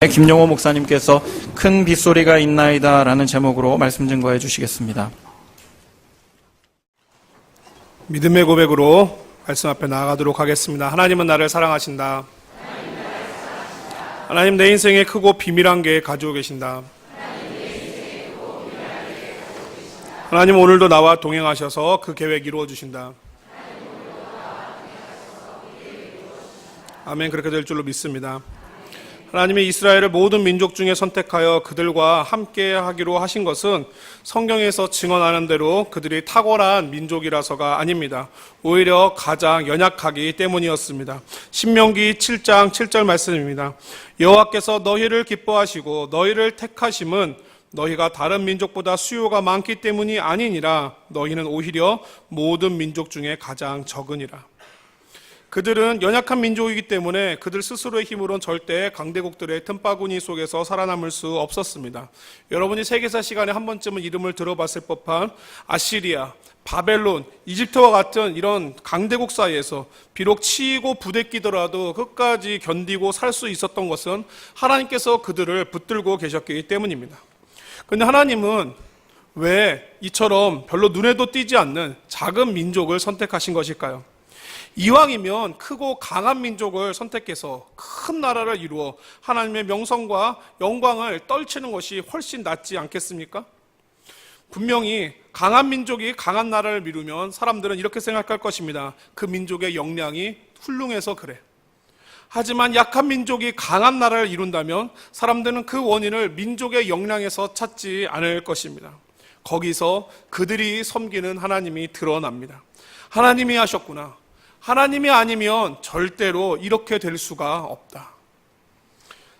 김용호 목사님께서 큰 빗소리가 있나이다 라는 제목으로 말씀 증거해 주시겠습니다. 믿음의 고백으로 말씀 앞에 나아가도록 하겠습니다. 하나님은 나를 사랑하신다. 하나님 내 인생에 크고 비밀한 계획 가지고 계신다. 하나님 오늘도 나와 동행하셔서 그 계획 이루어 주신다. 아멘. 그렇게 될 줄로 믿습니다. 하나님이 이스라엘을 모든 민족 중에 선택하여 그들과 함께 하기로 하신 것은 성경에서 증언하는 대로 그들이 탁월한 민족이라서가 아닙니다. 오히려 가장 연약하기 때문이었습니다. 신명기 7장 7절 말씀입니다. 여호와께서 너희를 기뻐하시고 너희를 택하심은 너희가 다른 민족보다 수요가 많기 때문이 아니니라. 너희는 오히려 모든 민족 중에 가장 적으니라. 그들은 연약한 민족이기 때문에 그들 스스로의 힘으로는 절대 강대국들의 틈바구니 속에서 살아남을 수 없었습니다. 여러분이 세계사 시간에 한 번쯤은 이름을 들어봤을 법한 아시리아, 바벨론, 이집트와 같은 이런 강대국 사이에서 비록 치이고 부대끼더라도 끝까지 견디고 살 수 있었던 것은 하나님께서 그들을 붙들고 계셨기 때문입니다. 그런데 하나님은 왜 이처럼 별로 눈에도 띄지 않는 작은 민족을 선택하신 것일까요? 이왕이면 크고 강한 민족을 선택해서 큰 나라를 이루어 하나님의 명성과 영광을 떨치는 것이 훨씬 낫지 않겠습니까? 분명히 강한 민족이 강한 나라를 이루면 사람들은 이렇게 생각할 것입니다. 그 민족의 역량이 훌륭해서 그래. 하지만 약한 민족이 강한 나라를 이룬다면 사람들은 그 원인을 민족의 역량에서 찾지 않을 것입니다. 거기서 그들이 섬기는 하나님이 드러납니다. 하나님이 하셨구나. 하나님이 아니면 절대로 이렇게 될 수가 없다.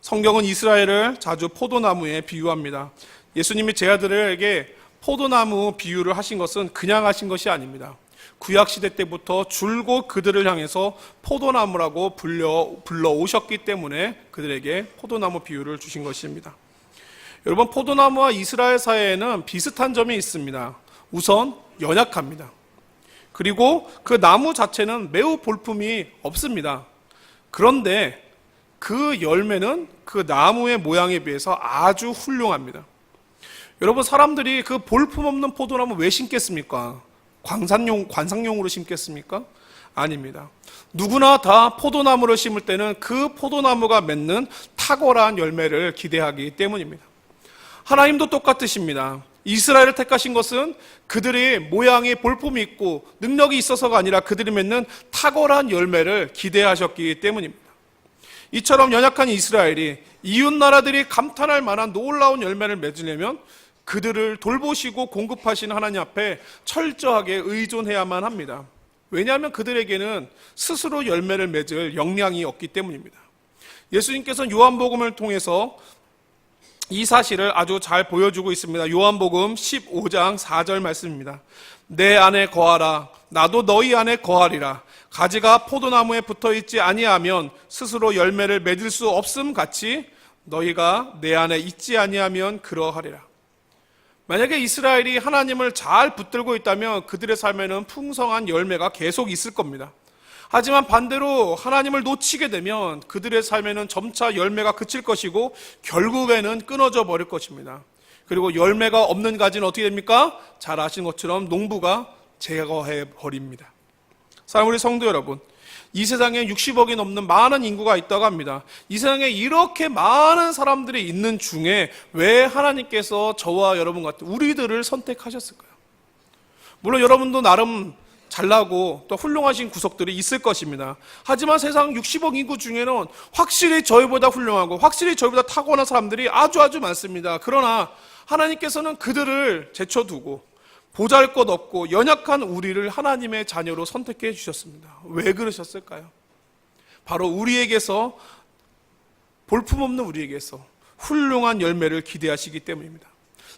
성경은 이스라엘을 자주 포도나무에 비유합니다. 예수님이 제 아들에게 포도나무 비유를 하신 것은 그냥 하신 것이 아닙니다. 구약시대 때부터 줄곧 그들을 향해서 포도나무라고 불러오셨기 때문에 그들에게 포도나무 비유를 주신 것입니다. 여러분, 포도나무와 이스라엘 사이에는 비슷한 점이 있습니다. 우선 연약합니다. 그리고 그 나무 자체는 매우 볼품이 없습니다. 그런데 그 열매는 그 나무의 모양에 비해서 아주 훌륭합니다. 여러분, 사람들이 그 볼품 없는 포도나무 왜 심겠습니까? 관상용으로 심겠습니까? 아닙니다. 누구나 다 포도나무를 심을 때는 그 포도나무가 맺는 탁월한 열매를 기대하기 때문입니다. 하나님도 똑같으십니다. 이스라엘을 택하신 것은 그들의 모양이 볼품이 있고 능력이 있어서가 아니라 그들이 맺는 탁월한 열매를 기대하셨기 때문입니다. 이처럼 연약한 이스라엘이 이웃 나라들이 감탄할 만한 놀라운 열매를 맺으려면 그들을 돌보시고 공급하시는 하나님 앞에 철저하게 의존해야만 합니다. 왜냐하면 그들에게는 스스로 열매를 맺을 역량이 없기 때문입니다. 예수님께서는 요한복음을 통해서 이 사실을 아주 잘 보여주고 있습니다. 요한복음 15장 4절 말씀입니다. 내 안에 거하라. 나도 너희 안에 거하리라. 가지가 포도나무에 붙어있지 아니하면 스스로 열매를 맺을 수 없음 같이 너희가 내 안에 있지 아니하면 그러하리라. 만약에 이스라엘이 하나님을 잘 붙들고 있다면 그들의 삶에는 풍성한 열매가 계속 있을 겁니다. 하지만 반대로 하나님을 놓치게 되면 그들의 삶에는 점차 열매가 그칠 것이고 결국에는 끊어져 버릴 것입니다. 그리고 열매가 없는 가지는 어떻게 됩니까? 잘 아시는 것처럼 농부가 제거해 버립니다. 사랑하는 우리 성도 여러분, 이 세상에 60억이 넘는 많은 인구가 있다고 합니다. 이 세상에 이렇게 많은 사람들이 있는 중에 왜 하나님께서 저와 여러분 같은 우리들을 선택하셨을까요? 물론 여러분도 나름 잘나고 또 훌륭하신 구석들이 있을 것입니다. 하지만 세상 60억 인구 중에는 확실히 저희보다 훌륭하고 확실히 저희보다 탁월한 사람들이 아주 많습니다. 그러나 하나님께서는 그들을 제쳐두고 보잘것없고 연약한 우리를 하나님의 자녀로 선택해 주셨습니다. 왜 그러셨을까요? 바로 우리에게서, 볼품없는 우리에게서 훌륭한 열매를 기대하시기 때문입니다.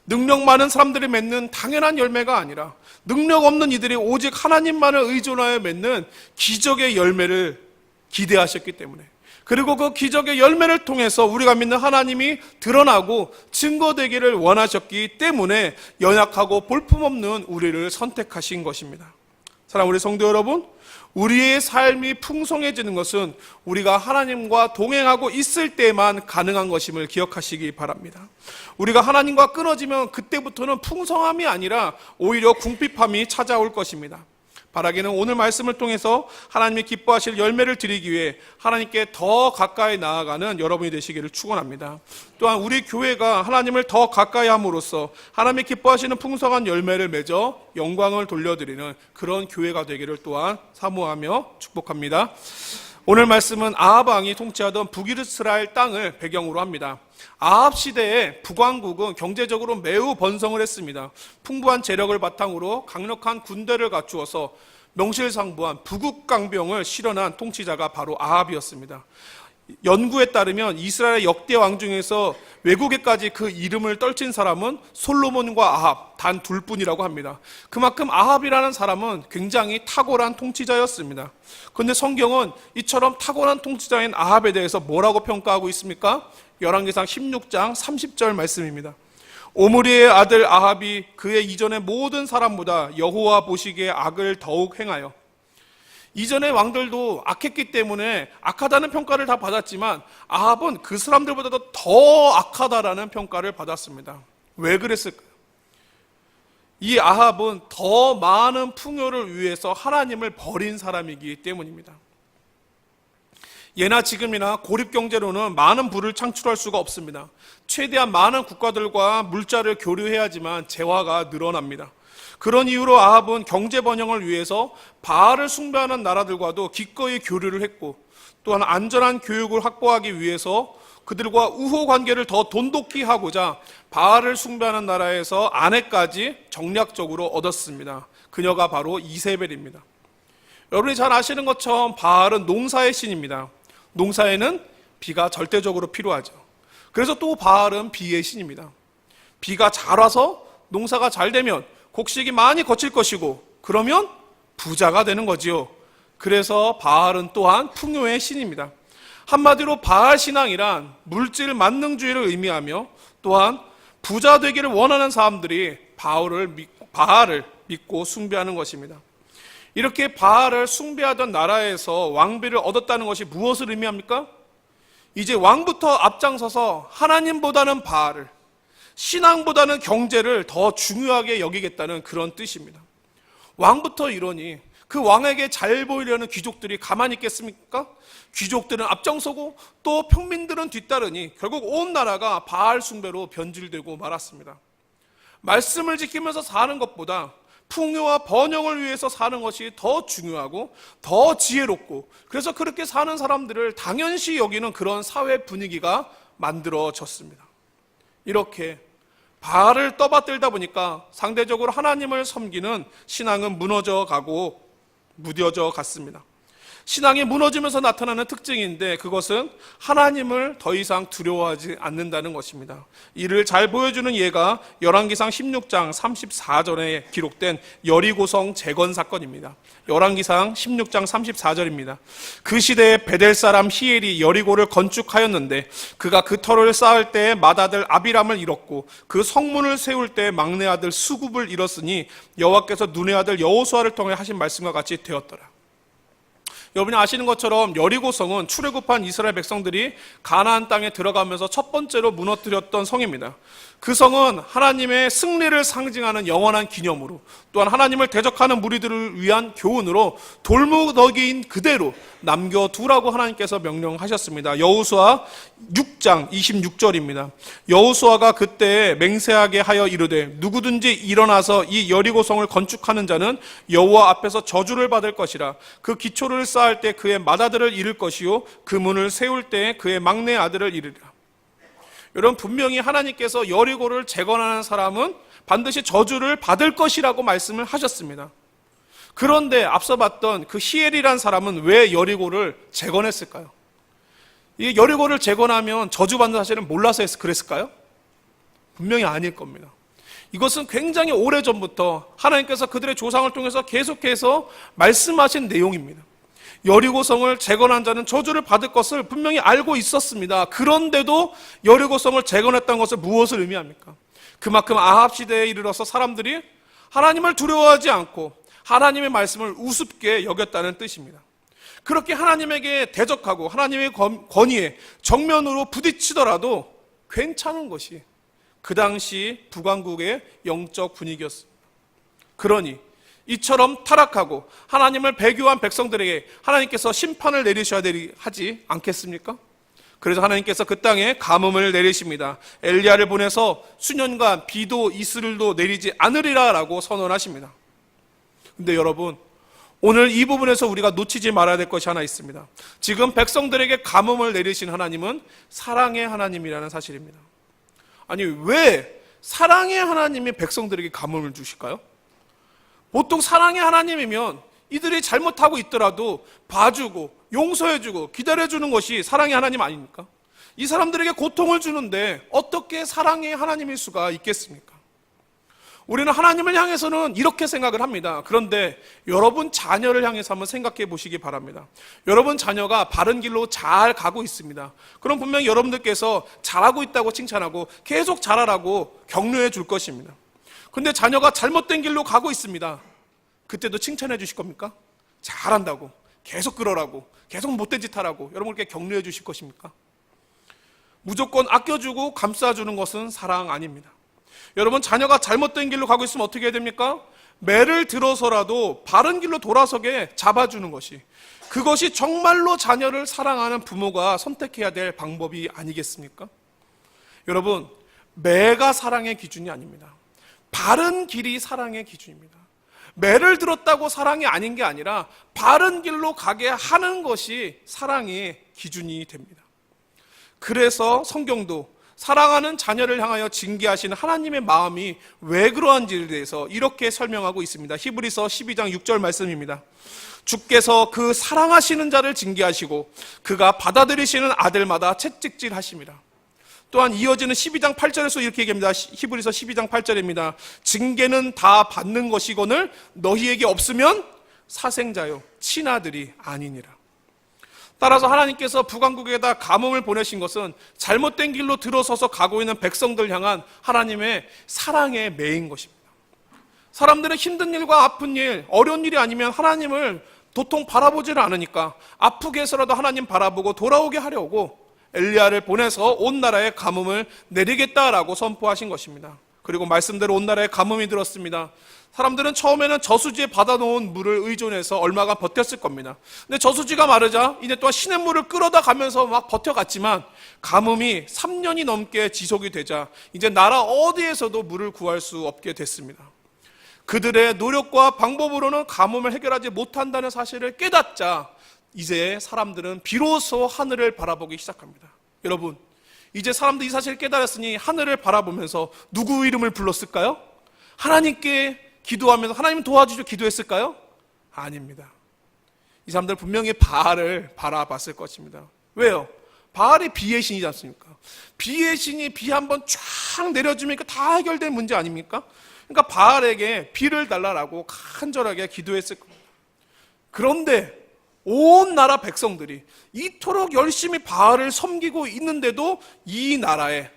능력 많은 사람들이 맺는 당연한 열매가 아니라 능력 없는 이들이 오직 하나님만을 의존하여 맺는 기적의 열매를 기대하셨기 때문에, 그리고 그 기적의 열매를 통해서 우리가 믿는 하나님이 드러나고 증거되기를 원하셨기 때문에 연약하고 볼품없는 우리를 선택하신 것입니다. 사랑하는 우리 성도 여러분, 우리의 삶이 풍성해지는 것은 우리가 하나님과 동행하고 있을 때만 가능한 것임을 기억하시기 바랍니다. 우리가 하나님과 끊어지면 그때부터는 풍성함이 아니라 오히려 궁핍함이 찾아올 것입니다. 바라기는 오늘 말씀을 통해서 하나님이 기뻐하실 열매를 드리기 위해 하나님께 더 가까이 나아가는 여러분이 되시기를 축원합니다. 또한 우리 교회가 하나님을 더 가까이 함으로써 하나님이 기뻐하시는 풍성한 열매를 맺어 영광을 돌려드리는 그런 교회가 되기를 또한 사모하며 축복합니다. 오늘 말씀은 아합 왕이 통치하던 북이스라엘 땅을 배경으로 합니다. 아합 시대에 북왕국은 경제적으로 매우 번성을 했습니다. 풍부한 재력을 바탕으로 강력한 군대를 갖추어서 명실상부한 부국강병을 실현한 통치자가 바로 아합이었습니다. 연구에 따르면 이스라엘 역대 왕 중에서 외국에까지 그 이름을 떨친 사람은 솔로몬과 아합 단 둘뿐이라고 합니다. 그만큼 아합이라는 사람은 굉장히 탁월한 통치자였습니다. 그런데 성경은 이처럼 탁월한 통치자인 아합에 대해서 뭐라고 평가하고 있습니까? 열왕기상 16장 30절 말씀입니다. 오므리의 아들 아합이 그의 이전의 모든 사람보다 여호와 보시기에 악을 더욱 행하여, 이전의 왕들도 악했기 때문에 악하다는 평가를 다 받았지만 아합은 그 사람들보다도 더 악하다라는 평가를 받았습니다. 왜 그랬을까요? 이 아합은 더 많은 풍요를 위해서 하나님을 버린 사람이기 때문입니다. 예나 지금이나 고립경제로는 많은 부를 창출할 수가 없습니다. 최대한 많은 국가들과 물자를 교류해야지만 재화가 늘어납니다. 그런 이유로 아합은 경제 번영을 위해서 바알을 숭배하는 나라들과도 기꺼이 교류를 했고, 또한 안전한 교육을 확보하기 위해서 그들과 우호 관계를 더 돈독히 하고자 바알을 숭배하는 나라에서 아내까지 정략적으로 얻었습니다. 그녀가 바로 이세벨입니다. 여러분이 잘 아시는 것처럼 바알은 농사의 신입니다. 농사에는 비가 절대적으로 필요하죠. 그래서 또 바알은 비의 신입니다. 비가 잘 와서 농사가 잘 되면 곡식이 많이 거칠 것이고, 그러면 부자가 되는 거지요. 그래서 바알은 또한 풍요의 신입니다. 한마디로 바알 신앙이란 물질 만능주의를 의미하며, 또한 부자 되기를 원하는 사람들이 바알을 믿고 숭배하는 것입니다. 이렇게 바알을 숭배하던 나라에서 왕비를 얻었다는 것이 무엇을 의미합니까? 이제 왕부터 앞장서서 하나님보다는 바알을, 신앙보다는 경제를 더 중요하게 여기겠다는 그런 뜻입니다. 왕부터 이러니 그 왕에게 잘 보이려는 귀족들이 가만히 있겠습니까? 귀족들은 앞장서고 또 평민들은 뒤따르니 결국 온 나라가 바알 숭배로 변질되고 말았습니다. 말씀을 지키면서 사는 것보다 풍요와 번영을 위해서 사는 것이 더 중요하고 더 지혜롭고, 그래서 그렇게 사는 사람들을 당연시 여기는 그런 사회 분위기가 만들어졌습니다. 이렇게 바알을 떠받들다 보니까 상대적으로 하나님을 섬기는 신앙은 무너져 가고 무뎌져 갔습니다. 신앙이 무너지면서 나타나는 특징인데, 그것은 하나님을 더 이상 두려워하지 않는다는 것입니다. 이를 잘 보여주는 예가 열왕기상 16장 34절에 기록된 여리고성 재건 사건입니다. 열왕기상 16장 34절입니다. 그 시대에 베델 사람 히엘이 여리고를 건축하였는데 그가 그 터를 쌓을 때 맏아들 아비람을 잃었고 그 성문을 세울 때 막내 아들 수굽을 잃었으니 여호와께서 눈의 아들 여호수아를 통해 하신 말씀과 같이 되었더라. 여러분이 아시는 것처럼 여리고성은 출애굽한 이스라엘 백성들이 가나안 땅에 들어가면서 첫 번째로 무너뜨렸던 성입니다. 그 성은 하나님의 승리를 상징하는 영원한 기념으로, 또한 하나님을 대적하는 무리들을 위한 교훈으로 돌무더기인 그대로 남겨두라고 하나님께서 명령하셨습니다. 여호수아 6장 26절입니다. 여호수아가 그때 맹세하게 하여 이르되 누구든지 일어나서 이 여리고성을 건축하는 자는 여호와 앞에서 저주를 받을 것이라. 그 기초를 쌓을 때 그의 맏아들을 잃을 것이요 그 문을 세울 때 그의 막내 아들을 잃으리라. 여러분, 분명히 하나님께서 여리고를 재건하는 사람은 반드시 저주를 받을 것이라고 말씀을 하셨습니다. 그런데 앞서 봤던 그 히엘이란 사람은 왜 여리고를 재건했을까요? 이 여리고를 재건하면 저주받는 사실은 몰라서 그랬을까요? 분명히 아닐 겁니다. 이것은 굉장히 오래전부터 하나님께서 그들의 조상을 통해서 계속해서 말씀하신 내용입니다. 여리고성을 재건한 자는 저주를 받을 것을 분명히 알고 있었습니다. 그런데도 여리고성을 재건했다는 것은 무엇을 의미합니까? 그만큼 아합 시대에 이르러서 사람들이 하나님을 두려워하지 않고 하나님의 말씀을 우습게 여겼다는 뜻입니다. 그렇게 하나님에게 대적하고 하나님의 권위에 정면으로 부딪히더라도 괜찮은 것이 그 당시 북왕국의 영적 분위기였습니다. 그러니 이처럼 타락하고 하나님을 배교한 백성들에게 하나님께서 심판을 내리셔야 하지 않겠습니까? 그래서 하나님께서 그 땅에 가뭄을 내리십니다. 엘리야를 보내서 수년간 비도 이슬도 내리지 않으리라라고 선언하십니다. 근데 여러분, 오늘 이 부분에서 우리가 놓치지 말아야 될 것이 하나 있습니다. 지금 백성들에게 가뭄을 내리신 하나님은 사랑의 하나님이라는 사실입니다. 아니, 왜 사랑의 하나님이 백성들에게 가뭄을 주실까요? 보통 사랑의 하나님이면 이들이 잘못하고 있더라도 봐주고 용서해주고 기다려주는 것이 사랑의 하나님 아닙니까? 이 사람들에게 고통을 주는데 어떻게 사랑의 하나님일 수가 있겠습니까? 우리는 하나님을 향해서는 이렇게 생각을 합니다. 그런데 여러분 자녀를 향해서 한번 생각해 보시기 바랍니다. 여러분 자녀가 바른 길로 잘 가고 있습니다. 그럼 분명히 여러분들께서 잘하고 있다고 칭찬하고 계속 잘하라고 격려해 줄 것입니다. 근데 자녀가 잘못된 길로 가고 있습니다. 그때도 칭찬해 주실 겁니까? 잘한다고, 계속 그러라고, 계속 못된 짓 하라고 여러분께 격려해 주실 것입니까? 무조건 아껴주고 감싸주는 것은 사랑 아닙니다. 여러분, 자녀가 잘못된 길로 가고 있으면 어떻게 해야 됩니까? 매를 들어서라도 바른 길로 돌아서게 잡아주는 것이, 그것이 정말로 자녀를 사랑하는 부모가 선택해야 될 방법이 아니겠습니까? 여러분, 매가 사랑의 기준이 아닙니다. 바른 길이 사랑의 기준입니다. 매를 들었다고 사랑이 아닌 게 아니라 바른 길로 가게 하는 것이 사랑의 기준이 됩니다. 그래서 성경도 사랑하는 자녀를 향하여 징계하시는 하나님의 마음이 왜 그러한지에 대해서 이렇게 설명하고 있습니다. 히브리서 12장 6절 말씀입니다. 주께서 그 사랑하시는 자를 징계하시고 그가 받아들이시는 아들마다 채찍질하십니다. 또한 이어지는 12장 8절에서 이렇게 얘기합니다. 히브리서 12장 8절입니다. 징계는 다 받는 것이거늘 너희에게 없으면 사생자요 친아들이 아니니라. 따라서 하나님께서 북왕국에다 가뭄을 보내신 것은 잘못된 길로 들어서서 가고 있는 백성들 향한 하나님의 사랑의 매인 것입니다. 사람들은 힘든 일과 아픈 일, 어려운 일이 아니면 하나님을 도통 바라보지를 않으니까 아프게 해서라도 하나님 바라보고 돌아오게 하려고 엘리야를 보내서 온 나라에 가뭄을 내리겠다라고 선포하신 것입니다. 그리고 말씀대로 온 나라에 가뭄이 들었습니다. 사람들은 처음에는 저수지에 받아놓은 물을 의존해서 얼마간 버텼을 겁니다. 근데 저수지가 마르자 이제 또한 시냇물을 끌어다 가면서 막 버텨갔지만 가뭄이 3년이 넘게 지속이 되자 이제 나라 어디에서도 물을 구할 수 없게 됐습니다. 그들의 노력과 방법으로는 가뭄을 해결하지 못한다는 사실을 깨닫자 이제 사람들은 비로소 하늘을 바라보기 시작합니다. 여러분, 이제 사람들이 이 사실을 깨달았으니 하늘을 바라보면서 누구 이름을 불렀을까요? 하나님께 기도하면서 하나님 도와주시오 기도했을까요? 아닙니다. 이 사람들 분명히 바알을 바라봤을 것입니다. 왜요? 바알이 비의 신이지 않습니까? 비의 신이 비 한번 쫙 내려주면 다 해결된 문제 아닙니까? 그러니까 바알에게 비를 달라라고 간절하게 기도했을 겁니다. 그런데 온 나라 백성들이 이토록 열심히 바알을 섬기고 있는데도 이 나라에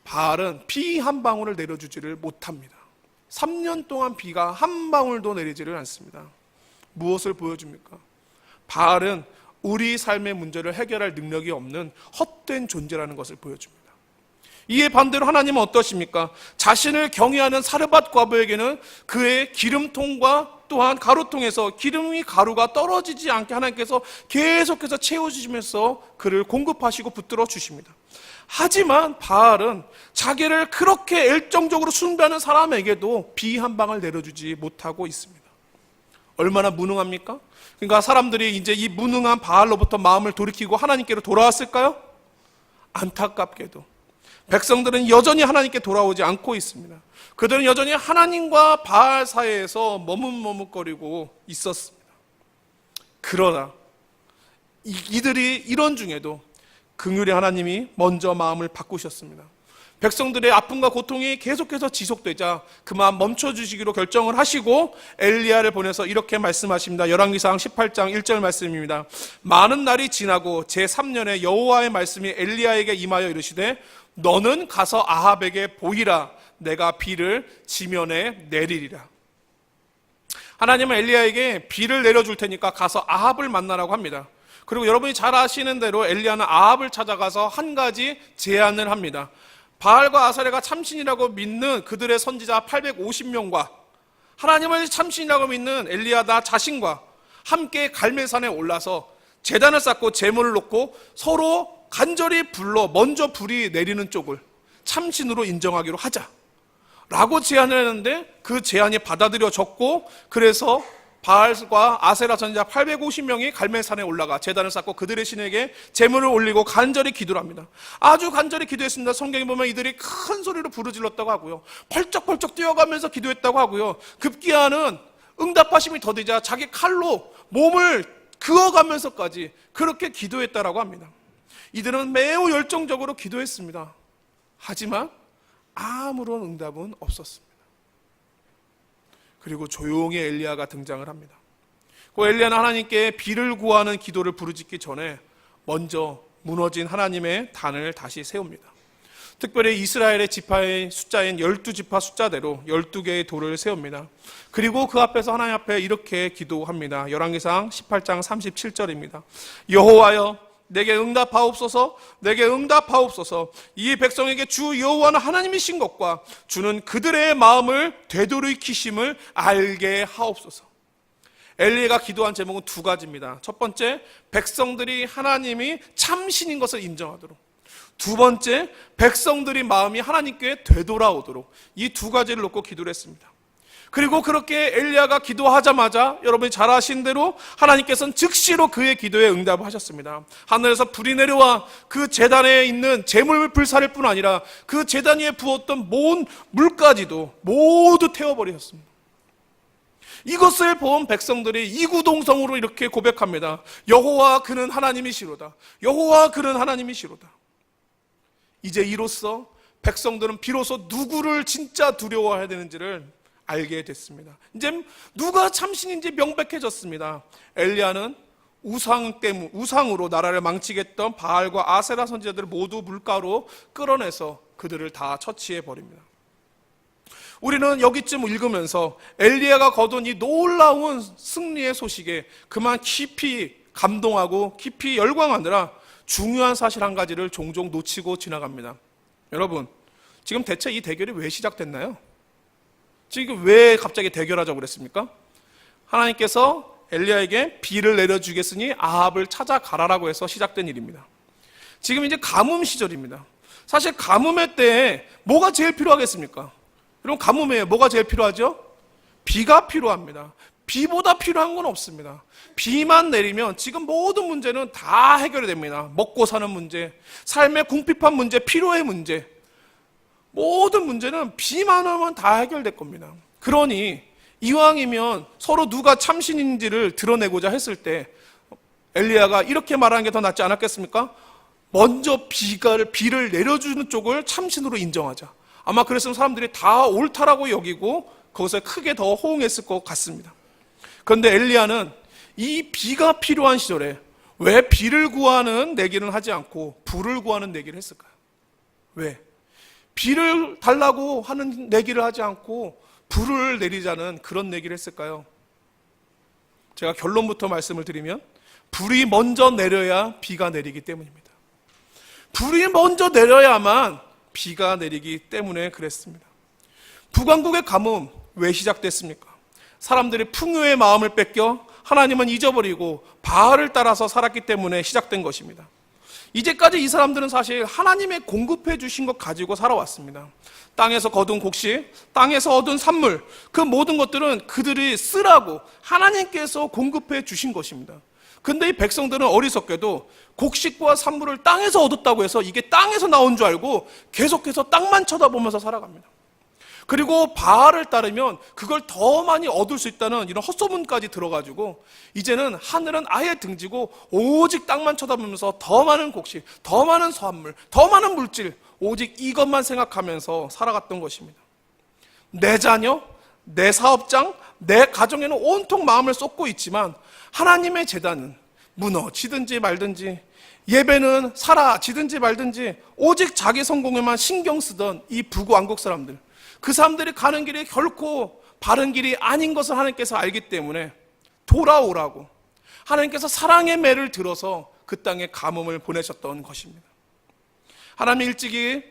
바알은 비 한 방울을 내려주지를 못합니다. 3년 동안 비가 한 방울도 내리지를 않습니다. 무엇을 보여줍니까? 바알은 우리 삶의 문제를 해결할 능력이 없는 헛된 존재라는 것을 보여줍니다. 이에 반대로 하나님은 어떠십니까? 자신을 경외하는 사르밧 과부에게는 그의 기름통과 또한 가루통에서 가루가 떨어지지 않게 하나님께서 계속해서 채워주시면서 그를 공급하시고 붙들어 주십니다. 하지만 바알은 자기를 그렇게 열정적으로 숭배하는 사람에게도 비 한 방을 내려주지 못하고 있습니다. 얼마나 무능합니까? 그러니까 사람들이 이제 이 무능한 바알로부터 마음을 돌이키고 하나님께로 돌아왔을까요? 안타깝게도 백성들은 여전히 하나님께 돌아오지 않고 있습니다. 그들은 여전히 하나님과 바알 사이에서 머뭇머뭇거리고 있었습니다. 그러나 이들이 이런 중에도 긍휼의 하나님이 먼저 마음을 바꾸셨습니다. 백성들의 아픔과 고통이 계속해서 지속되자 그만 멈춰주시기로 결정을 하시고 엘리야를 보내서 이렇게 말씀하십니다. 열왕기상 18장 1절 말씀입니다. 많은 날이 지나고 제3년에 여호와의 말씀이 엘리야에게 임하여 이르시되 너는 가서 아합에게 보이라. 내가 비를 지면에 내리리라. 하나님은 엘리야에게 비를 내려줄 테니까 가서 아합을 만나라고 합니다. 그리고 여러분이 잘 아시는 대로 엘리야는 아합을 찾아가서 한 가지 제안을 합니다. 바알과 아사레가 참신이라고 믿는 그들의 선지자 850명과 하나님을 참신이라고 믿는 엘리야다 자신과 함께 갈멜산에 올라서 제단을 쌓고 제물을 놓고 서로 간절히 불러 먼저 불이 내리는 쪽을 참신으로 인정하기로 하자 라고 제안을 했는데, 그 제안이 받아들여졌고, 그래서 바알과 아세라 선지자 850명이 갈멜산에 올라가 제단을 쌓고 그들의 신에게 제물을 올리고 간절히 기도를 합니다. 아주 간절히 기도했습니다. 성경에 보면 이들이 큰 소리로 부르질렀다고 하고요, 펄쩍펄쩍 뛰어가면서 기도했다고 하고요, 급기야는 응답하심이 더디자 자기 칼로 몸을 그어가면서까지 그렇게 기도했다라고 합니다. 이들은 매우 열정적으로 기도했습니다. 하지만 아무런 응답은 없었습니다. 그리고 조용히 엘리야가 등장을 합니다. 그 엘리야는 하나님께 비를 구하는 기도를 부르짖기 전에 먼저 무너진 하나님의 단을 다시 세웁니다. 특별히 이스라엘의 지파의 숫자인 12지파 숫자대로 12개의 돌을 세웁니다. 그리고 그 앞에서 하나님 앞에 이렇게 기도합니다. 열왕기상 18장 37절입니다. 여호와여, 내게 응답하옵소서, 내게 응답하옵소서. 이 백성에게 주 여호와는 하나님이신 것과 주는 그들의 마음을 되돌이키심을 알게 하옵소서. 엘리야가 기도한 제목은 두 가지입니다. 첫 번째, 백성들이 하나님이 참신인 것을 인정하도록. 두 번째, 백성들이 마음이 하나님께 되돌아오도록. 이 두 가지를 놓고 기도를 했습니다. 그리고 그렇게 엘리야가 기도하자마자 여러분이 잘 아신 대로 하나님께서는 즉시로 그의 기도에 응답을 하셨습니다. 하늘에서 불이 내려와 그 제단에 있는 제물 불사를 뿐 아니라 그 제단 위에 부었던 모든 물까지도 모두 태워버리셨습니다. 이것을 본 백성들이 이구동성으로 이렇게 고백합니다. 여호와 그는 하나님이시로다. 여호와 그는 하나님이시로다. 이제 이로써 백성들은 비로소 누구를 진짜 두려워해야 되는지를 알게 됐습니다. 이제 누가 참신인지 명백해졌습니다. 엘리야는 우상으로 나라를 망치겠던 바알과 아세라 선지자들을 모두 물가로 끌어내서 그들을 다 처치해 버립니다. 우리는 여기쯤 읽으면서 엘리야가 거둔 이 놀라운 승리의 소식에 그만 깊이 감동하고 깊이 열광하느라 중요한 사실 한 가지를 종종 놓치고 지나갑니다. 여러분, 지금 대체 이 대결이 왜 시작됐나요? 지금 왜 갑자기 대결하자고 그랬습니까? 하나님께서 엘리야에게 비를 내려주겠으니 아합을 찾아가라라고 해서 시작된 일입니다. 지금 이제 가뭄 시절입니다. 사실 가뭄의 때에 뭐가 제일 필요하겠습니까? 여러분, 가뭄에 뭐가 제일 필요하죠? 비가 필요합니다. 비보다 필요한 건 없습니다. 비만 내리면 지금 모든 문제는 다 해결이 됩니다. 먹고 사는 문제, 삶의 궁핍한 문제, 필요의 문제, 모든 문제는 비만 오면 다 해결될 겁니다. 그러니 이왕이면 서로 누가 참신인지를 드러내고자 했을 때 엘리야가 이렇게 말하는 게 더 낫지 않았겠습니까? 먼저 비를 내려주는 쪽을 참신으로 인정하자. 아마 그랬으면 사람들이 다 옳다라고 여기고 그것에 크게 더 호응했을 것 같습니다. 그런데 엘리야는 이 비가 필요한 시절에 왜 비를 구하는 내기를 하지 않고 불을 구하는 내기를 했을까요? 왜? 비를 달라고 하는 내기를 하지 않고 불을 내리자는 그런 내기를 했을까요? 제가 결론부터 말씀을 드리면 불이 먼저 내려야 비가 내리기 때문입니다. 불이 먼저 내려야만 비가 내리기 때문에 그랬습니다. 북왕국의 가뭄 왜 시작됐습니까? 사람들이 풍요의 마음을 뺏겨 하나님은 잊어버리고 바알을 따라서 살았기 때문에 시작된 것입니다. 이제까지 이 사람들은 사실 하나님의 공급해 주신 것 가지고 살아왔습니다. 땅에서 거둔 곡식, 땅에서 얻은 산물, 그 모든 것들은 그들이 쓰라고 하나님께서 공급해 주신 것입니다. 근데 이 백성들은 어리석게도 곡식과 산물을 땅에서 얻었다고 해서 이게 땅에서 나온 줄 알고 계속해서 땅만 쳐다보면서 살아갑니다. 그리고 바알을 따르면 그걸 더 많이 얻을 수 있다는 이런 헛소문까지 들어가지고 이제는 하늘은 아예 등지고 오직 땅만 쳐다보면서 더 많은 곡식, 더 많은 수확물, 더 많은 물질, 오직 이것만 생각하면서 살아갔던 것입니다. 내 자녀, 내 사업장, 내 가정에는 온통 마음을 쏟고 있지만 하나님의 제단은 무너지든지 말든지, 예배는 사라지든지 말든지 오직 자기 성공에만 신경 쓰던 이 북왕국 사람들, 그 사람들이 가는 길이 결코 바른 길이 아닌 것을 하나님께서 알기 때문에 돌아오라고 하나님께서 사랑의 매를 들어서 그 땅에 가뭄을 보내셨던 것입니다. 하나님 일찍이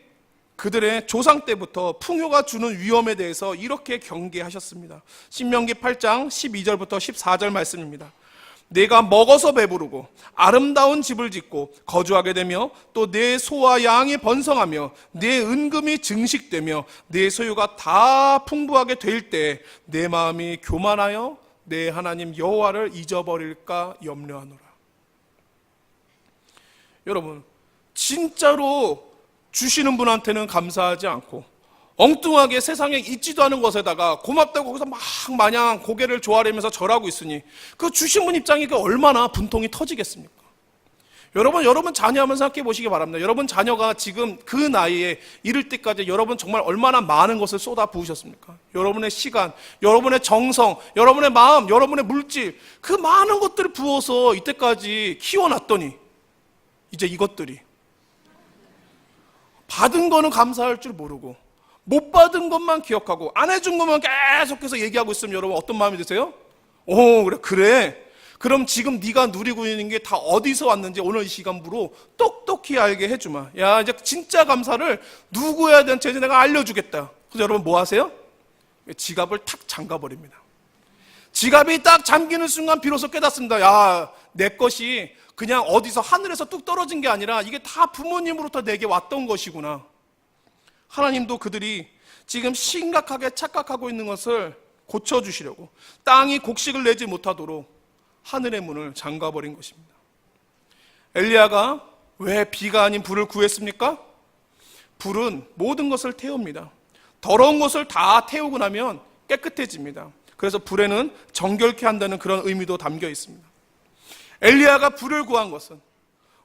그들의 조상 때부터 풍요가 주는 위험에 대해서 이렇게 경계하셨습니다. 신명기 8장 12절부터 14절 말씀입니다. 내가 먹어서 배부르고 아름다운 집을 짓고 거주하게 되며 또 내 소와 양이 번성하며 내 은금이 증식되며 내 소유가 다 풍부하게 될 때 내 마음이 교만하여 내 하나님 여호와를 잊어버릴까 염려하노라. 여러분, 진짜로 주시는 분한테는 감사하지 않고 엉뚱하게 세상에 있지도 않은 것에다가 고맙다고 거기서 막 마냥 고개를 조아리면서 절하고 있으니 그 주신 분 입장이 얼마나 분통이 터지겠습니까? 여러분 자녀 한번 생각해 보시기 바랍니다. 여러분 자녀가 지금 그 나이에 이를 때까지 여러분 정말 얼마나 많은 것을 쏟아 부으셨습니까? 여러분의 시간, 여러분의 정성, 여러분의 마음, 여러분의 물질, 그 많은 것들을 부어서 이때까지 키워놨더니 이제 이것들이 받은 거는 감사할 줄 모르고 못 받은 것만 기억하고 안 해준 것만 계속해서 얘기하고 있으면 여러분 어떤 마음이 드세요? 그래. 그럼 지금 네가 누리고 있는 게 다 어디서 왔는지 오늘 이 시간부로 똑똑히 알게 해주마. 야, 이제 진짜 감사를 누구에 대한 죄지 내가 알려주겠다. 그래서 여러분 뭐 하세요? 지갑을 탁 잠가버립니다. 지갑이 딱 잠기는 순간 비로소 깨닫습니다. 야, 내 것이 그냥 어디서 하늘에서 뚝 떨어진 게 아니라 이게 다 부모님으로부터 내게 왔던 것이구나. 하나님도 그들이 지금 심각하게 착각하고 있는 것을 고쳐주시려고 땅이 곡식을 내지 못하도록 하늘의 문을 잠가버린 것입니다. 엘리야가 왜 비가 아닌 불을 구했습니까? 불은 모든 것을 태웁니다. 더러운 것을 다 태우고 나면 깨끗해집니다. 그래서 불에는 정결케 한다는 그런 의미도 담겨 있습니다. 엘리야가 불을 구한 것은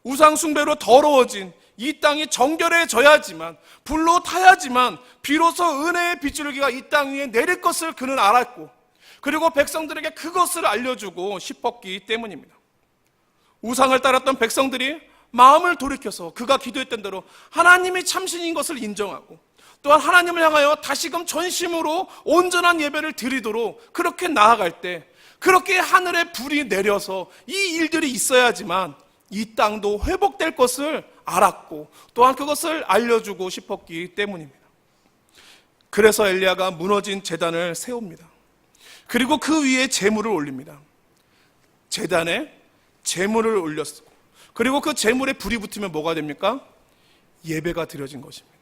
우상 숭배로 더러워진 이 땅이 정결해져야지만 불로 타야지만 비로소 은혜의 빗줄기가 이 땅 위에 내릴 것을 그는 알았고 그리고 백성들에게 그것을 알려주고 싶었기 때문입니다. 우상을 따랐던 백성들이 마음을 돌이켜서 그가 기도했던 대로 하나님이 참신인 것을 인정하고 또한 하나님을 향하여 다시금 전심으로 온전한 예배를 드리도록 그렇게 나아갈 때 그렇게 하늘에 불이 내려서 이 일들이 있어야지만 이 땅도 회복될 것을 알았고 또한 그것을 알려주고 싶었기 때문입니다. 그래서 엘리야가 무너진 제단을 세웁니다. 그리고 그 위에 제물을 올립니다. 제단에 제물을 올렸고 그리고 그 제물에 불이 붙으면 뭐가 됩니까? 예배가 드려진 것입니다.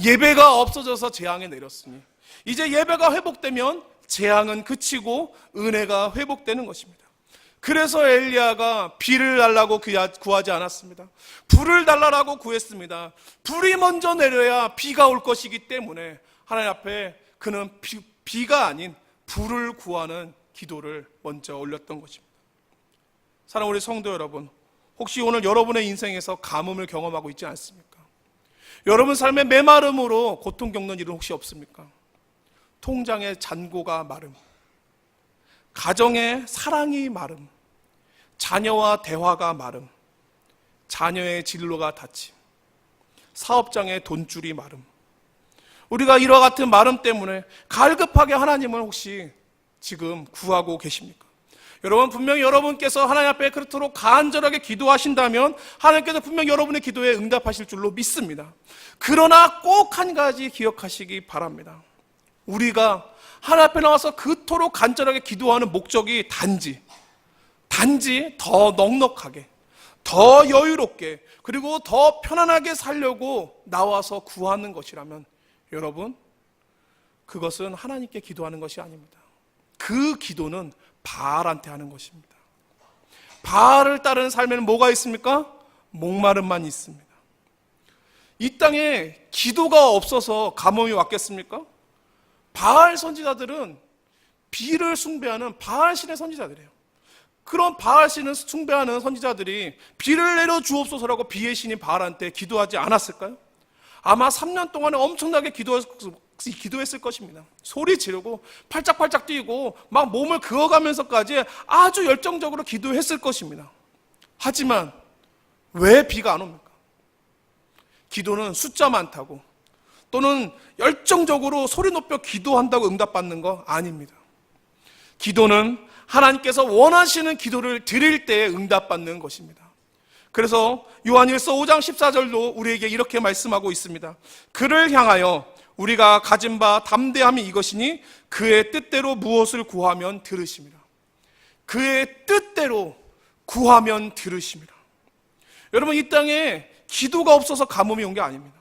예배가 없어져서 재앙이 내렸으니 이제 예배가 회복되면 재앙은 그치고 은혜가 회복되는 것입니다. 그래서 엘리야가 비를 달라고 구하지 않았습니다. 불을 달라고 구했습니다. 불이 먼저 내려야 비가 올 것이기 때문에 하나님 앞에 그는 비가 아닌 불을 구하는 기도를 먼저 올렸던 것입니다. 사랑하는 우리 성도 여러분, 혹시 오늘 여러분의 인생에서 가뭄을 경험하고 있지 않습니까? 여러분 삶의 메마름으로 고통 겪는 일은 혹시 없습니까? 통장의 잔고가 마름, 가정의 사랑이 마름, 자녀와 대화가 마름, 자녀의 진로가 닫힘, 사업장의 돈줄이 마름. 우리가 이와 같은 마름 때문에 갈급하게 하나님을 혹시 지금 구하고 계십니까? 여러분 분명히 여러분께서 하나님 앞에 그렇도록 간절하게 기도하신다면 하나님께서 분명히 여러분의 기도에 응답하실 줄로 믿습니다. 그러나 꼭 한 가지 기억하시기 바랍니다. 우리가 하나님 앞에 나와서 그토록 간절하게 기도하는 목적이 단지 더 넉넉하게, 더 여유롭게, 그리고 더 편안하게 살려고 나와서 구하는 것이라면 여러분, 그것은 하나님께 기도하는 것이 아닙니다. 그 기도는 바알한테 하는 것입니다. 바알을 따르는 삶에는 뭐가 있습니까? 목마름만 있습니다. 이 땅에 기도가 없어서 가뭄이 왔겠습니까? 바알 선지자들은 비를 숭배하는 바알 신의 선지자들이에요. 그런 바알 신을 숭배하는 선지자들이 비를 내려 주옵소서라고 비의 신인 바알한테 기도하지 않았을까요? 아마 3년 동안에 엄청나게 기도했을 것입니다. 소리 지르고 팔짝팔짝 뛰고 막 몸을 그어가면서까지 아주 열정적으로 기도했을 것입니다. 하지만 왜 비가 안 옵니까? 기도는 숫자 많다고 또는 열정적으로 소리 높여 기도한다고 응답받는 거 아닙니다. 기도는 하나님께서 원하시는 기도를 드릴 때 응답받는 것입니다. 그래서 요한일서 5장 14절도 우리에게 이렇게 말씀하고 있습니다. 그를 향하여 우리가 가진 바 담대함이 이것이니 그의 뜻대로 무엇을 구하면 들으심이라. 그의 뜻대로 구하면 들으심이라. 여러분, 이 땅에 기도가 없어서 가뭄이 온 게 아닙니다.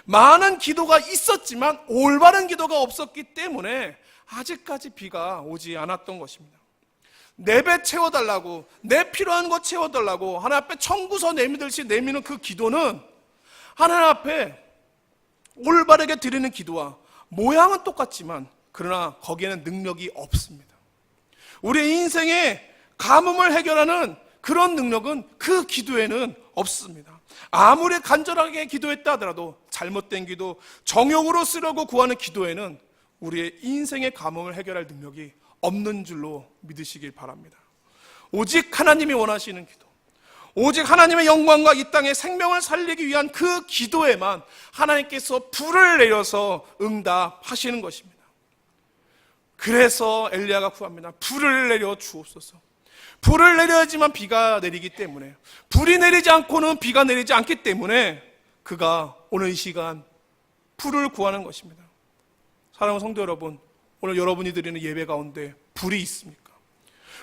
많은 기도가 있었지만 올바른 기도가 없었기 때문에 아직까지 비가 오지 않았던 것입니다. 내 배 채워달라고, 내 필요한 것 채워달라고 하나님 앞에 청구서 내미듯이 내미는 그 기도는 하나님 앞에 올바르게 드리는 기도와 모양은 똑같지만 그러나 거기에는 능력이 없습니다. 우리의 인생의 가뭄을 해결하는 그런 능력은 그 기도에는 없습니다. 아무리 간절하게 기도했다 하더라도 잘못된 기도, 정욕으로 쓰려고 구하는 기도에는 우리의 인생의 가뭄을 해결할 능력이 없는 줄로 믿으시길 바랍니다. 오직 하나님이 원하시는 기도, 오직 하나님의 영광과 이 땅의 생명을 살리기 위한 그 기도에만 하나님께서 불을 내려서 응답하시는 것입니다. 그래서 엘리야가 구합니다. 불을 내려 주옵소서. 불을 내려야지만 비가 내리기 때문에, 불이 내리지 않고는 비가 내리지 않기 때문에 그가 오늘 이 시간 불을 구하는 것입니다. 사랑하는 성도 여러분, 오늘 여러분이 드리는 예배 가운데 불이 있습니까?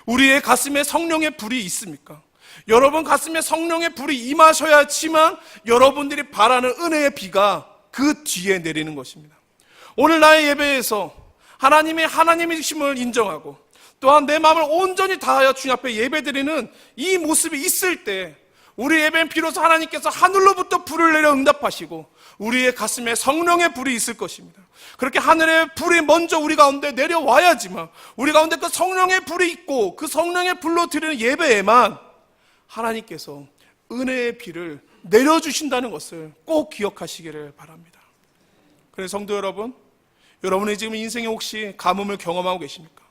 우리의 가슴에 성령의 불이 있습니까? 여러분 가슴에 성령의 불이 임하셔야지만 여러분들이 바라는 은혜의 비가 그 뒤에 내리는 것입니다. 오늘 나의 예배에서 하나님의 하나님이심을 인정하고 또한 내 마음을 온전히 다하여 주님 앞에 예배드리는 이 모습이 있을 때 우리 예배는 비로소 하나님께서 하늘로부터 불을 내려 응답하시고 우리의 가슴에 성령의 불이 있을 것입니다. 그렇게 하늘의 불이 먼저 우리 가운데 내려와야지만 우리 가운데 그 성령의 불이 있고 그 성령의 불로 드리는 예배에만 하나님께서 은혜의 비를 내려주신다는 것을 꼭 기억하시기를 바랍니다. 그래서 성도 여러분, 여러분의 지금 인생에 혹시 가뭄을 경험하고 계십니까?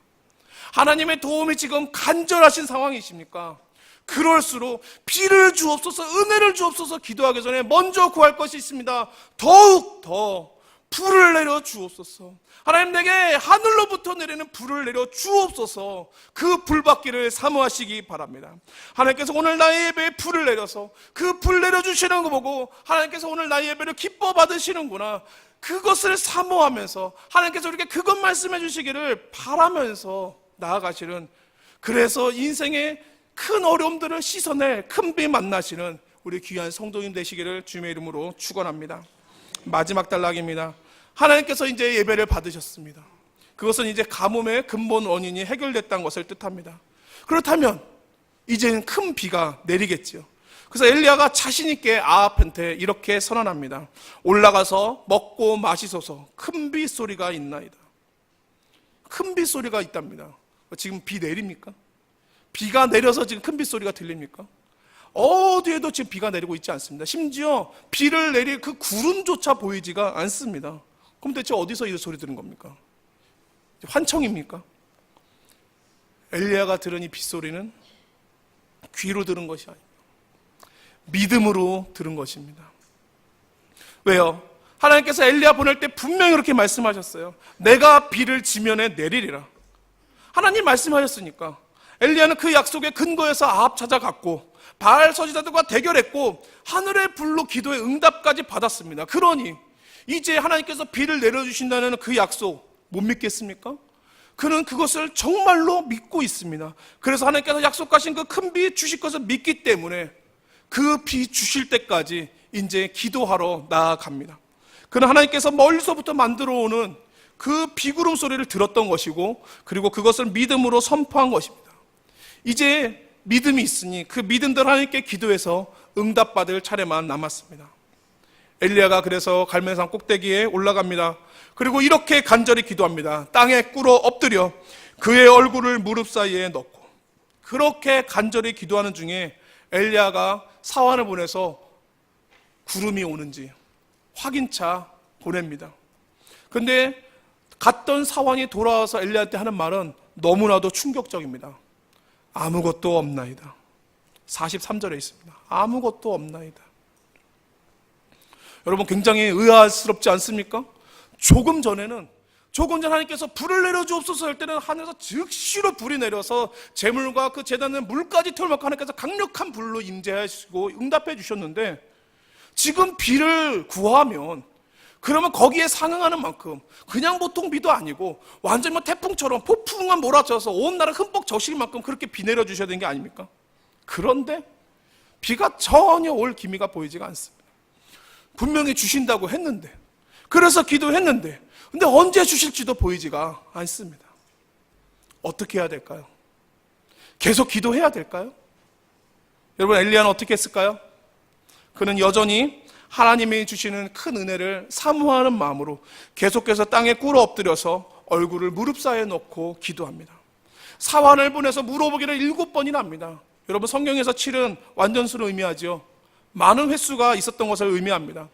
하나님의 도움이 지금 간절하신 상황이십니까? 그럴수록 비를 주옵소서, 은혜를 주옵소서 기도하기 전에 먼저 구할 것이 있습니다. 더욱 더 불을 내려 주옵소서. 하나님, 내게 하늘로부터 내리는 불을 내려 주옵소서. 그 불받기를 사모하시기 바랍니다. 하나님께서 오늘 나의 예배에 불을 내려서 그 불 내려주시는 거 보고 하나님께서 오늘 나의 예배를 기뻐 받으시는구나, 그것을 사모하면서 하나님께서 우리에게 그것 말씀해 주시기를 바라면서 나아가시는, 그래서 인생의 큰 어려움들을 씻어낼 큰 비 만나시는 우리 귀한 성도님 되시기를 주님의 이름으로 축원합니다. 마지막 단락입니다. 하나님께서 이제 예배를 받으셨습니다. 그것은 이제 가뭄의 근본 원인이 해결됐다는 것을 뜻합니다. 그렇다면 이제는 큰 비가 내리겠죠. 그래서 엘리야가 자신 있게 아합한테 이렇게 선언합니다. 올라가서 먹고 마시소서. 큰 빗소리가 있나이다. 큰 빗소리가 있답니다. 지금 비 내립니까? 비가 내려서 지금 큰 빗소리가 들립니까? 어디에도 지금 비가 내리고 있지 않습니다. 심지어 비를 내릴 그 구름조차 보이지가 않습니다. 그럼 대체 어디서 이 소리 들은 겁니까? 환청입니까? 엘리야가 들은 이 빗소리는 귀로 들은 것이 아닙니다. 믿음으로 들은 것입니다. 왜요? 하나님께서 엘리야 보낼 때 분명히 그렇게 말씀하셨어요. 내가 비를 지면에 내리리라. 하나님 말씀하셨으니까 엘리야는 그 약속에 근거해서 아합 찾아갔고 바알 서지자들과 대결했고 하늘의 불로 기도의 응답까지 받았습니다. 그러니 이제 하나님께서 비를 내려주신다는 그 약속 못 믿겠습니까? 그는 그것을 정말로 믿고 있습니다. 그래서 하나님께서 약속하신 그 큰 비 주실 것을 믿기 때문에 그 비 주실 때까지 이제 기도하러 나아갑니다. 그는 하나님께서 멀리서부터 만들어 오는 그 비구름 소리를 들었던 것이고 그리고 그것을 믿음으로 선포한 것입니다. 이제 믿음이 있으니 그 믿음대로 하나님께 기도해서 응답받을 차례만 남았습니다. 엘리야가 그래서 갈멜산 꼭대기에 올라갑니다. 그리고 이렇게 간절히 기도합니다. 땅에 꿇어 엎드려 그의 얼굴을 무릎 사이에 넣고, 그렇게 간절히 기도하는 중에 엘리야가 사환을 보내서 구름이 오는지 확인차 보냅니다. 근데 갔던 사환이 돌아와서 엘리야한테 하는 말은 너무나도 충격적입니다. 아무것도 없나이다. 43절에 있습니다. 아무것도 없나이다. 여러분 굉장히 의아스럽지 않습니까? 조금 전 하나님께서 불을 내려주옵소서 할 때는 하늘에서 즉시로 불이 내려서 제물과 그 제단에 물까지 태울만큼 하나님께서 강력한 불로 임재하시고 응답해 주셨는데, 지금 비를 구하면 그러면 거기에 상응하는 만큼 그냥 보통 비도 아니고 완전히 뭐 태풍처럼 폭풍만 몰아쳐서 온 나라 흠뻑 젖을 만큼 그렇게 비 내려주셔야 되는 게 아닙니까? 그런데 비가 전혀 올 기미가 보이지가 않습니다. 분명히 주신다고 했는데, 그래서 기도했는데, 근데 언제 주실지도 보이지가 않습니다. 어떻게 해야 될까요? 계속 기도해야 될까요? 여러분, 엘리야는 어떻게 했을까요? 그는 여전히 하나님이 주시는 큰 은혜를 사모하는 마음으로 계속해서 땅에 꿇어 엎드려서 얼굴을 무릎 사이에 놓고 기도합니다. 사환을 보내서 물어보기를 7번이나 합니다. 여러분, 성경에서 7은 완전수를 의미하죠. 많은 횟수가 있었던 것을 의미합니다.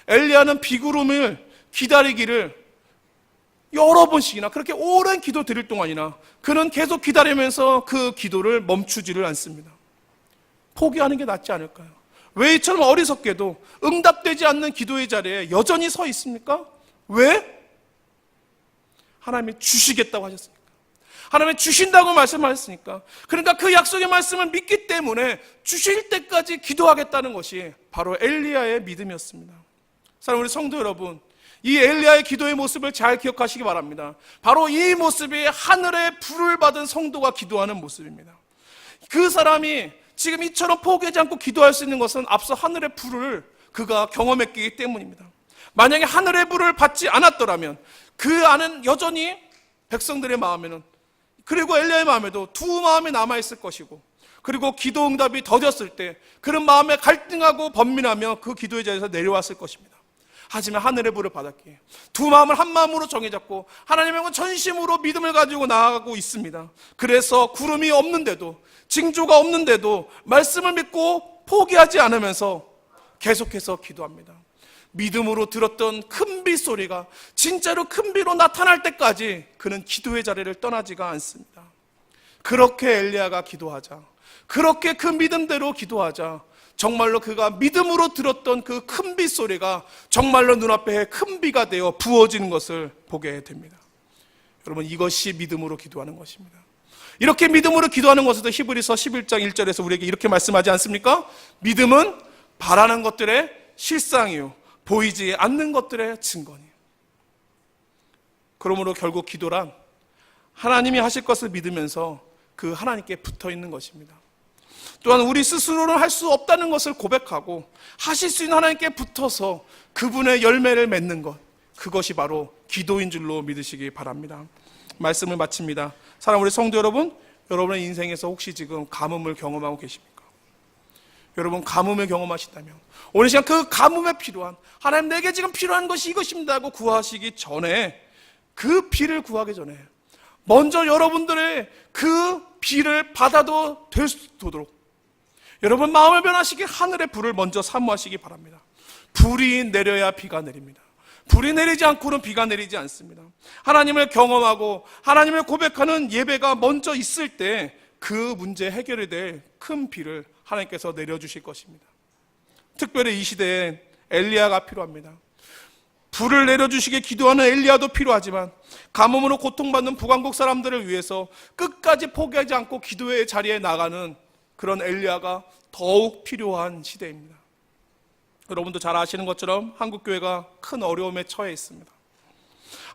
엘리야는 비구름을 기다리기를 여러 번씩이나, 그렇게 오랜 기도 드릴 동안이나 그는 계속 기다리면서 그 기도를 멈추지를 않습니다. 포기하는 게 낫지 않을까요? 왜 이처럼 어리석게도 응답되지 않는 기도의 자리에 여전히 서 있습니까? 왜? 하나님이 주시겠다고 하셨으니까. 하나님이 주신다고 말씀하셨으니까. 그러니까 그 약속의 말씀을 믿기 때문에 주실 때까지 기도하겠다는 것이 바로 엘리야의 믿음이었습니다. 사랑하는 우리 성도 여러분, 이 엘리야의 기도의 모습을 잘 기억하시기 바랍니다. 바로 이 모습이 하늘의 불을 받은 성도가 기도하는 모습입니다. 그 사람이 지금 이처럼 포기하지 않고 기도할 수 있는 것은 앞서 하늘의 불을 그가 경험했기 때문입니다. 만약에 하늘의 불을 받지 않았더라면 그 안은 여전히 백성들의 마음에는, 그리고 엘리야의 마음에도 두 마음이 남아있을 것이고, 그리고 기도 응답이 더뎠을 때 그런 마음에 갈등하고 번민하며 그 기도의 자리에서 내려왔을 것입니다. 하지만 하늘의 불을 받았기에 두 마음을 한 마음으로 정해 잡고 하나님의 전심으로 믿음을 가지고 나아가고 있습니다. 그래서 구름이 없는데도, 징조가 없는데도 말씀을 믿고 포기하지 않으면서 계속해서 기도합니다. 믿음으로 들었던 큰 비 소리가 진짜로 큰 비로 나타날 때까지 그는 기도의 자리를 떠나지가 않습니다. 그렇게 엘리야가 기도하자, 그렇게 그 믿음대로 기도하자, 정말로 그가 믿음으로 들었던 그 큰 비 소리가 정말로 눈앞에 큰 비가 되어 부어지는 것을 보게 됩니다. 여러분, 이것이 믿음으로 기도하는 것입니다. 이렇게 믿음으로 기도하는 것에도 히브리서 11장 1절에서 우리에게 이렇게 말씀하지 않습니까? 믿음은 바라는 것들의 실상이요 보이지 않는 것들의 증거니. 그러므로 결국 기도란 하나님이 하실 것을 믿으면서 그 하나님께 붙어 있는 것입니다. 또한 우리 스스로는 할 수 없다는 것을 고백하고 하실 수 있는 하나님께 붙어서 그분의 열매를 맺는 것, 그것이 바로 기도인 줄로 믿으시기 바랍니다. 말씀을 마칩니다. 사랑하는 우리 성도 여러분, 여러분의 인생에서 혹시 지금 가뭄을 경험하고 계십니까? 여러분, 가뭄을 경험하신다면 오늘 시간 그 가뭄에 필요한, 하나님 내게 지금 필요한 것이 이것입니다 하고 구하시기 전에, 그 비를 구하기 전에 먼저 여러분들의 그 비를 받아도 될 수 있도록 여러분 마음을 변화시킬 하늘의 불을 먼저 사모하시기 바랍니다. 불이 내려야 비가 내립니다. 불이 내리지 않고는 비가 내리지 않습니다. 하나님을 경험하고 하나님을 고백하는 예배가 먼저 있을 때 그 문제 해결이 될 큰 비를 하나님께서 내려주실 것입니다. 특별히 이 시대에 엘리야가 필요합니다. 불을 내려주시게 기도하는 엘리야도 필요하지만 가뭄으로 고통받는 북왕국 사람들을 위해서 끝까지 포기하지 않고 기도의 자리에 나가는 그런 엘리야가 더욱 필요한 시대입니다. 여러분도 잘 아시는 것처럼 한국교회가 큰 어려움에 처해 있습니다.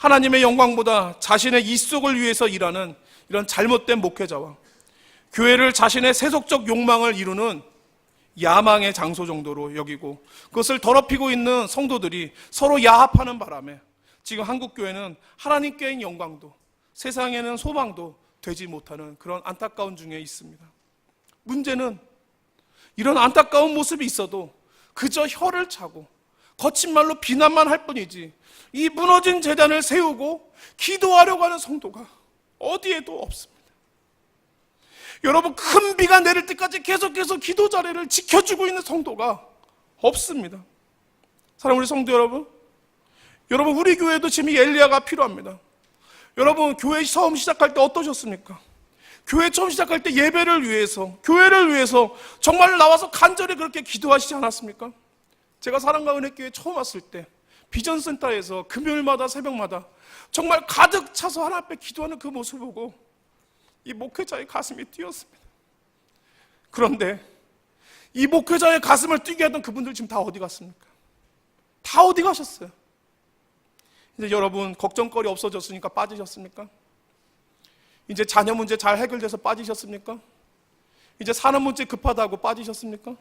하나님의 영광보다 자신의 이속을 위해서 일하는 이런 잘못된 목회자와 교회를 자신의 세속적 욕망을 이루는 야망의 장소 정도로 여기고 그것을 더럽히고 있는 성도들이 서로 야합하는 바람에 지금 한국교회는 하나님께의 영광도 세상에는 소망도 되지 못하는 그런 안타까운 중에 있습니다. 문제는 이런 안타까운 모습이 있어도 그저 혀를 차고 거친 말로 비난만 할 뿐이지 이 무너진 제단을 세우고 기도하려고 하는 성도가 어디에도 없습니다. 여러분, 큰 비가 내릴 때까지 계속해서 기도 자리를 지켜주고 있는 성도가 없습니다. 사랑하는 우리 성도 여러분, 우리 교회도 지금 이 엘리야가 필요합니다. 여러분, 교회 처음 시작할 때 어떠셨습니까? 교회 처음 시작할 때 예배를 위해서, 교회를 위해서 정말 나와서 간절히 그렇게 기도하시지 않았습니까? 제가 사랑과 은혜교회 처음 왔을 때 비전센터에서 금요일마다 새벽마다 정말 가득 차서 하나님 앞에 기도하는 그 모습을 보고 이 목회자의 가슴이 뛰었습니다. 그런데 이 목회자의 가슴을 뛰게 하던 그분들 지금 다 어디 갔습니까? 다 어디 가셨어요? 이제 여러분 걱정거리 없어졌으니까 빠지셨습니까? 이제 자녀 문제 잘 해결돼서 빠지셨습니까? 이제 사는 문제 급하다고 빠지셨습니까?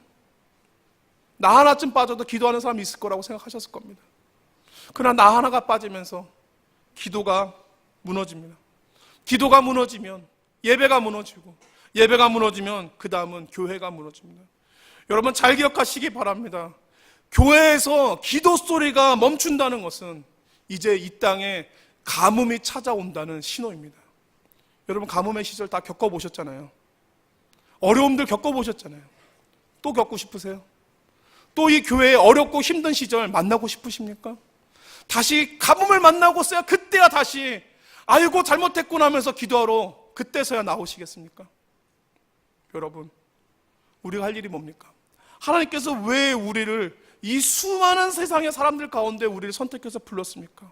나 하나쯤 빠져도 기도하는 사람이 있을 거라고 생각하셨을 겁니다. 그러나 나 하나가 빠지면서 기도가 무너집니다. 기도가 무너지면 예배가 무너지고, 예배가 무너지면 그 다음은 교회가 무너집니다. 여러분 잘 기억하시기 바랍니다. 교회에서 기도 소리가 멈춘다는 것은 이제 이 땅에 가뭄이 찾아온다는 신호입니다. 여러분 가뭄의 시절 다 겪어보셨잖아요. 어려움들 겪어보셨잖아요. 또 겪고 싶으세요? 또 이 교회의 어렵고 힘든 시절 만나고 싶으십니까? 다시 가뭄을 만나고서야 그때야 다시 아이고 잘못했구나 하면서 기도하러 그때서야 나오시겠습니까? 여러분 우리가 할 일이 뭡니까? 하나님께서 왜 우리를 이 수많은 세상의 사람들 가운데 우리를 선택해서 불렀습니까?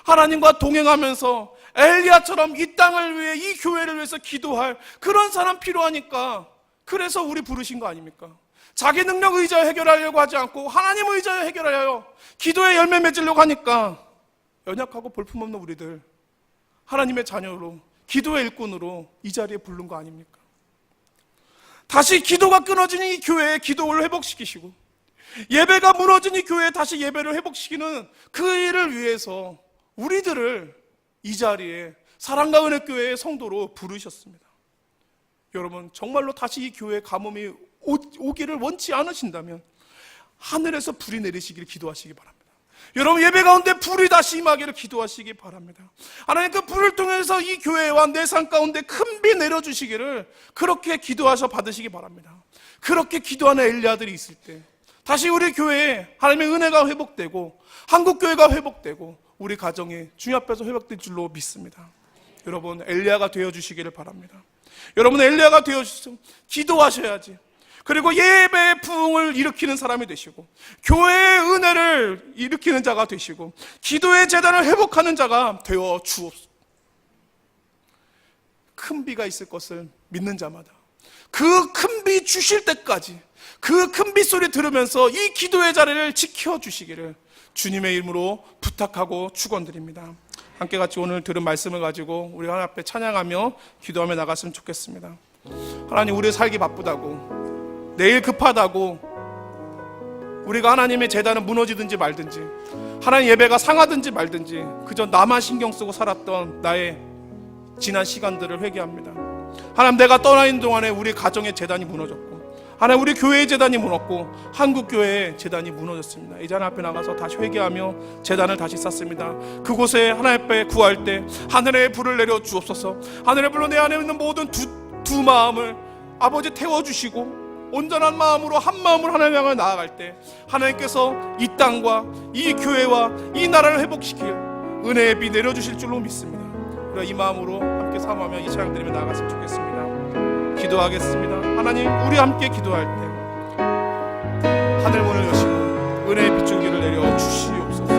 하나님과 동행하면서 엘리야처럼 이 땅을 위해 이 교회를 위해서 기도할 그런 사람 필요하니까 그래서 우리 부르신 거 아닙니까? 자기 능력 의지하여 해결하려고 하지 않고 하나님 의지하여 해결하여 기도의 열매 맺으려고 하니까 연약하고 볼품없는 우리들 하나님의 자녀로 기도의 일꾼으로 이 자리에 부른 거 아닙니까? 다시 기도가 끊어진 이 교회의 기도를 회복시키시고 예배가 무너진 이 교회에 다시 예배를 회복시키는 그 일을 위해서 우리들을 이 자리에 사랑과 은혜교회의 성도로 부르셨습니다. 여러분 정말로 다시 이 교회에 가뭄이 오기를 원치 않으신다면 하늘에서 불이 내리시기를 기도하시기 바랍니다. 여러분 예배 가운데 불이 다시 임하기를 기도하시기 바랍니다. 하나님 그 불을 통해서 이 교회와 내 삶 가운데 큰 비 내려주시기를 그렇게 기도하셔 받으시기 바랍니다. 그렇게 기도하는 엘리야들이 있을 때 다시 우리 교회에 하나님의 은혜가 회복되고 한국교회가 회복되고 우리 가정이 주님 앞에서 회복될 줄로 믿습니다. 여러분 엘리야가 되어주시기를 바랍니다. 여러분 엘리야가 되어주셔서 기도하셔야지. 그리고 예배의 부흥을 일으키는 사람이 되시고 교회의 은혜를 일으키는 자가 되시고 기도의 재단을 회복하는 자가 되어 주옵소서. 큰 비가 있을 것을 믿는 자마다 그 큰 비 주실 때까지 그 큰 빗소리 들으면서 이 기도의 자리를 지켜주시기를 주님의 이름으로 부탁하고 축원드립니다. 함께 같이 오늘 들은 말씀을 가지고 우리 하나님 앞에 찬양하며 기도하며 나갔으면 좋겠습니다. 하나님 우리 살기 바쁘다고 내일 급하다고 우리가 하나님의 제단은 무너지든지 말든지 하나님 예배가 상하든지 말든지 그저 나만 신경 쓰고 살았던 나의 지난 시간들을 회개합니다. 하나님 내가 떠나 있는 동안에 우리 가정의 제단이 무너졌고 하나님 우리 교회의 제단이 무너졌고 한국교회의 제단이 무너졌습니다. 이 자리 앞에 나가서 다시 회개하며 제단을 다시 쌓습니다. 그곳에 하나님 앞에 구할 때 하늘의 불을 내려 주옵소서. 하늘의 불로 내 안에 있는 모든 두 마음을 아버지 태워주시고 온전한 마음으로 한 마음으로 하나님 향해 나아갈 때 하나님께서 이 땅과 이 교회와 이 나라를 회복시킬 은혜의 비 내려주실 줄로 믿습니다. 그래 이 마음으로 함께 사모하며 이 찬양 드리며 나아갔으면 좋겠습니다. 기도하겠습니다. 하나님 우리 함께 기도할 때 하늘 문을 여시고 은혜의 빗줄기를 내려 주시옵소서.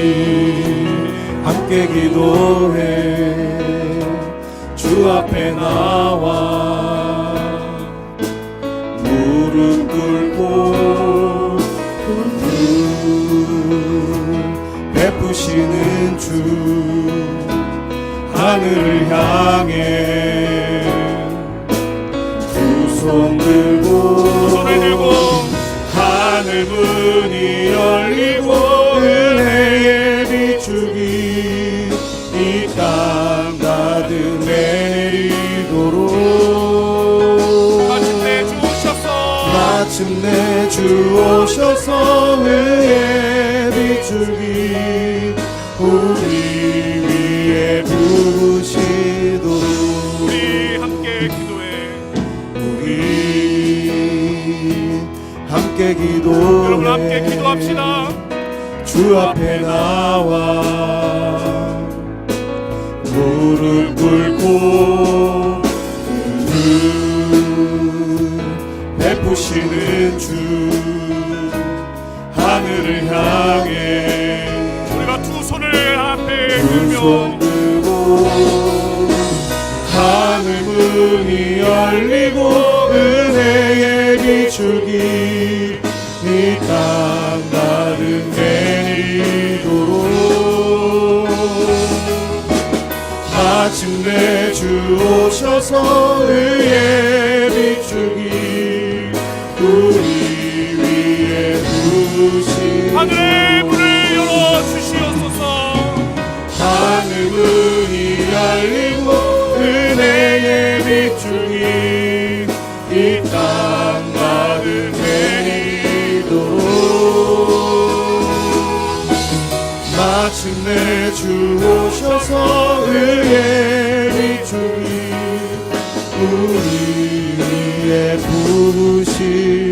우리 함께 기도해 주 앞에 나와 무릎 꿇고 그 베푸시는 주 하늘을 향해 두 손 들고 하늘 문이 열리고 은혜의 비추기 이 땅 가득 내리도록 마침내 주 오셔서 은혜의 비추기 우리 위에 부으시도록 우리 함께 기도해. 우리 함께 기도해 여러분 함께 기도합시다. 주 앞에 나와 무릎 꿇고 베푸시는 주 하늘을 향해 우리가 두 손을 앞에 두 손 들며 들고 하늘 문이 열리고 은혜의 비출기 이 땅 가득 내리도록 마침내 주 오셔서 의의 비출기 우리 위에 부으신 하늘의 문을 열어 주시옵소서. 하늘 문이 열리고 은혜의 비출기 이 땅 가득 내리도록 마침내 주 오셔서 의의 비출기 우리 위에 부으시도록.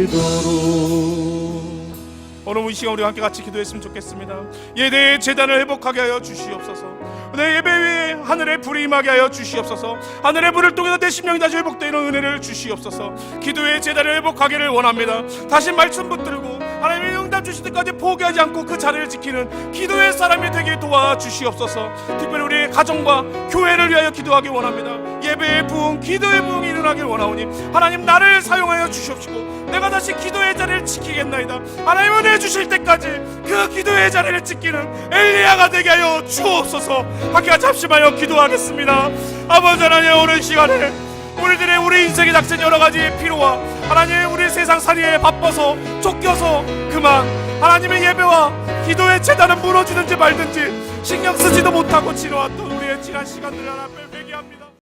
오늘 이 시간 우리 함께 같이 기도했으면 좋겠습니다. 예배의 제단을 회복하게 하여 주시옵소서. 내 예배 위에 하늘의 불이 임하게 하여 주시옵소서. 하늘의 불을 통해서 내 심령이 다시 회복되는 은혜를 주시옵소서. 기도의 제단을 회복하기를 원합니다. 다시 말씀 붙들고 하나님의 응답 주실 때까지 포기하지 않고 그 자리를 지키는 기도의 사람이 되게 도와주시옵소서. 특별히 우리의 가정과 교회를 위하여 기도하기 원합니다. 예배의 부흥, 기도의 부흥이 일어나길 원하오니 하나님 나를 사용하여 주시옵시고 내가 다시 기도의 자리를 지키겠나이다. 하나님 은혜 주실 때까지 그 기도의 자리를 지키는 엘리야가 되게 하여 주옵소서. 함께 같이 합심하여 기도하겠습니다. 아버지 하나님, 오늘 시간에 우리들의 우리 인생에 닥친 여러 가지 피로와 하나님 우리 세상 살이에 바빠서 쫓겨서 그만 하나님의 예배와 기도의 제단은 무너지든지 말든지 신경 쓰지도 못하고 지나왔던 우리의 지난 시간들을 하나님 앞에 회개합니다.